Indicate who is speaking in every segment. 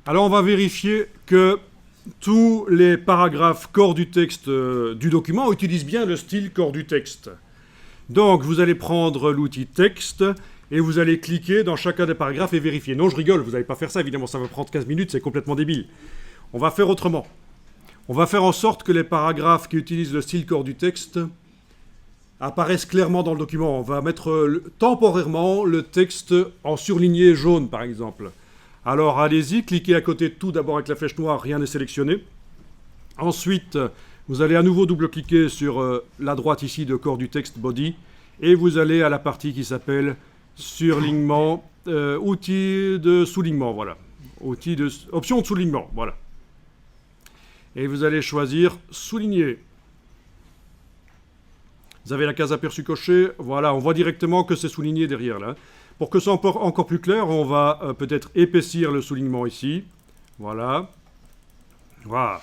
Speaker 1: Alors on va vérifier que tous les paragraphes corps du texte du document utilisent bien le style corps du texte. Donc vous allez prendre l'outil texte et vous allez cliquer dans chacun des paragraphes et vérifier. Non, je rigole, vous n'allez pas faire ça, évidemment, ça va prendre 15 minutes, c'est complètement débile. On va faire autrement. On va faire en sorte que les paragraphes qui utilisent le style corps du texte apparaissent clairement dans le document. On va mettre temporairement le texte en surligné jaune, par exemple. Alors allez-y, cliquez à côté de tout, d'abord avec la flèche noire, rien n'est sélectionné. Ensuite, vous allez à nouveau double-cliquer sur la droite ici de corps du texte body, et vous allez à la partie qui s'appelle surlignement, outils de soulignement, voilà. Option de soulignement, voilà. Et vous allez choisir souligner. Vous avez la case aperçu cochée, voilà, on voit directement que c'est souligné derrière là. Pour que ce soit encore plus clair, on va peut-être épaissir le soulignement ici. Voilà. Voilà.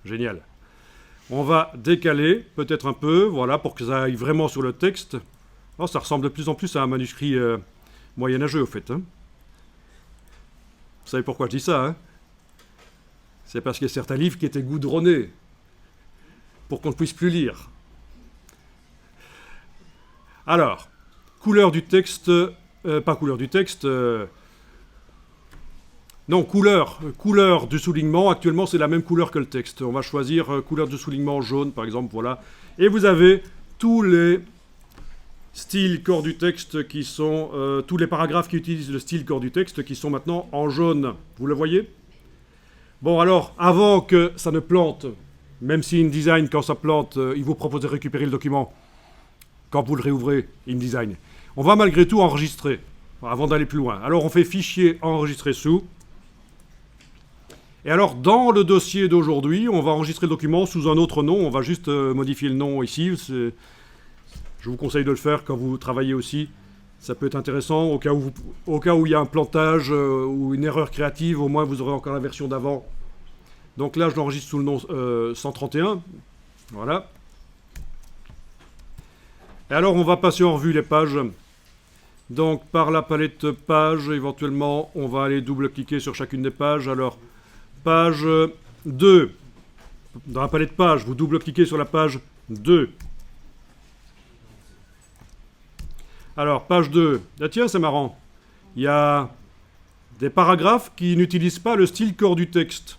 Speaker 1: Génial. On va décaler peut-être un peu, voilà, pour que ça aille vraiment sur le texte. Oh, ça ressemble de plus en plus à un manuscrit moyenâgeux, au fait. Hein. Vous savez pourquoi je dis ça, hein? C'est parce qu'il y a certains livres qui étaient goudronnés pour qu'on ne puisse plus lire. Alors, couleur du texte, pas couleur du texte, non, couleur du soulignement, actuellement c'est la même couleur que le texte. On va choisir couleur du soulignement jaune, par exemple, voilà. Et vous avez tous les styles corps du texte qui sont, tous les paragraphes qui utilisent le style corps du texte qui sont maintenant en jaune. Vous le voyez? Bon, alors, avant que ça ne plante, même si InDesign, quand ça plante, il vous propose de récupérer le document, quand vous le réouvrez, InDesign, on va malgré tout enregistrer, avant d'aller plus loin. Alors, on fait fichier enregistrer sous. Et alors, dans le dossier d'aujourd'hui, on va enregistrer le document sous un autre nom. On va juste modifier le nom ici. Je vous conseille de le faire quand vous travaillez aussi. Ça peut être intéressant. Au cas où il y a un plantage ou une erreur créative, au moins vous aurez encore la version d'avant. Donc là, je l'enregistre sous le nom 131. Voilà. Et alors, on va passer en revue les pages. Donc, par la palette pages, éventuellement, on va aller double-cliquer sur chacune des pages. Alors, page 2. Dans la palette pages, vous double-cliquez sur la page 2. Alors, page 2. Ah tiens, c'est marrant. Il y a des paragraphes qui n'utilisent pas le style corps du texte.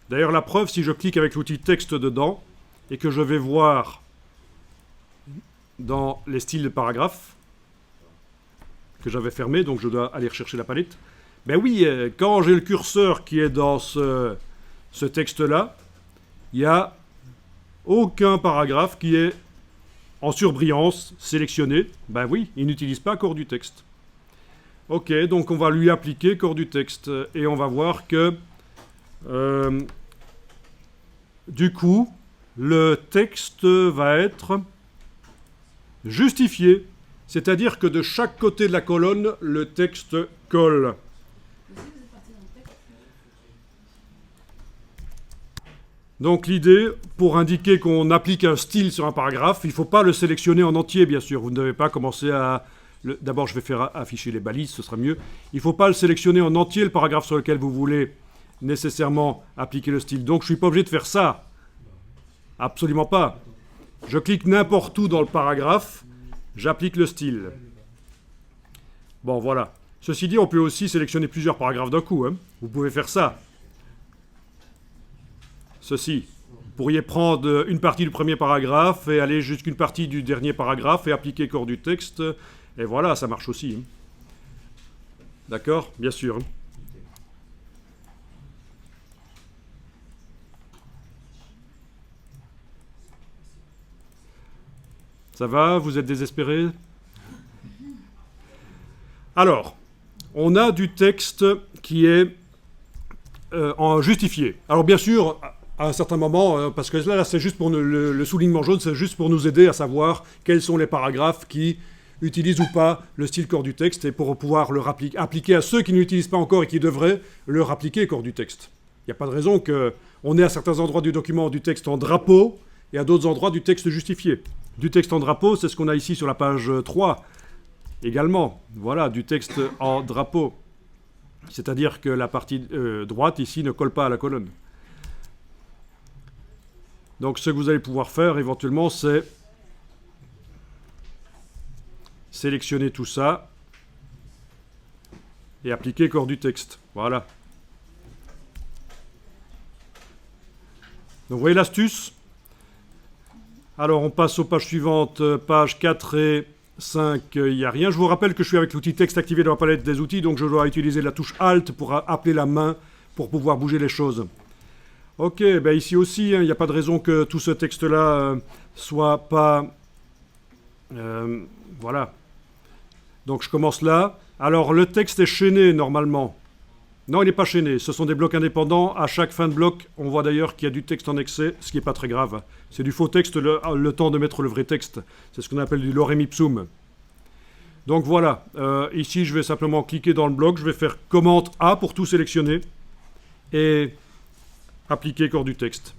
Speaker 1: D'ailleurs, la preuve, si je clique avec l'outil texte dedans, et que je vais voir dans les styles de paragraphes, que j'avais fermé, donc je dois aller rechercher la palette. Ben oui, quand j'ai le curseur qui est dans ce texte-là, il n'y a aucun paragraphe qui est en surbrillance sélectionné. Ben oui, il n'utilise pas corps du texte. Ok, donc on va lui appliquer corps du texte. Et on va voir que, du coup, le texte va être justifié. C'est-à-dire que de chaque côté de la colonne, le texte colle. Donc l'idée, pour indiquer qu'on applique un style sur un paragraphe, il ne faut pas le sélectionner en entier, bien sûr. Vous ne devez pas commencer à... D'abord, je vais faire afficher les balises, ce sera mieux. Il ne faut pas le sélectionner en entier, le paragraphe sur lequel vous voulez nécessairement appliquer le style. Donc je ne suis pas obligé de faire ça. Absolument pas. Je clique n'importe où dans le paragraphe, j'applique le style. Bon, voilà. Ceci dit, on peut aussi sélectionner plusieurs paragraphes d'un coup. Hein. Vous pouvez faire ça. Ceci. Vous pourriez prendre une partie du premier paragraphe et aller jusqu'à une partie du dernier paragraphe et appliquer corps du texte. Et voilà, ça marche aussi. Hein. D'accord? Bien sûr. Hein. Ça va? Vous êtes désespérés? Alors, on a du texte qui est en justifié. Alors bien sûr, à un certain moment, parce que là c'est juste pour le soulignement jaune, c'est juste pour nous aider à savoir quels sont les paragraphes qui utilisent ou pas le style corps du texte et pour pouvoir le appliquer à ceux qui ne l'utilisent pas encore et qui devraient leur appliquer corps du texte. Il n'y a pas de raison qu'on ait à certains endroits du document du texte en drapeau et à d'autres endroits du texte justifié. Du texte en drapeau, c'est ce qu'on a ici sur la page 3 également. Voilà, du texte en drapeau. C'est-à-dire que la partie droite, ici, ne colle pas à la colonne. Donc ce que vous allez pouvoir faire éventuellement, c'est sélectionner tout ça et appliquer corps du texte. Voilà. Donc vous voyez l'astuce? Alors on passe aux pages suivantes, pages 4 et 5, il n'y a rien. Je vous rappelle que je suis avec l'outil texte activé dans la palette des outils, donc je dois utiliser la touche Alt pour appeler la main pour pouvoir bouger les choses. Ok, ben ici aussi, il n'y a pas de raison que tout ce texte-là soit pas... voilà. Donc je commence là. Alors le texte est chaîné normalement. Non, il n'est pas chaîné. Ce sont des blocs indépendants. À chaque fin de bloc, on voit d'ailleurs qu'il y a du texte en excès, ce qui n'est pas très grave. C'est du faux texte, le temps de mettre le vrai texte. C'est ce qu'on appelle du lorem ipsum. Donc voilà. Ici, je vais simplement cliquer dans le bloc. Je vais faire commande A pour tout sélectionner. Et appliquer corps du texte.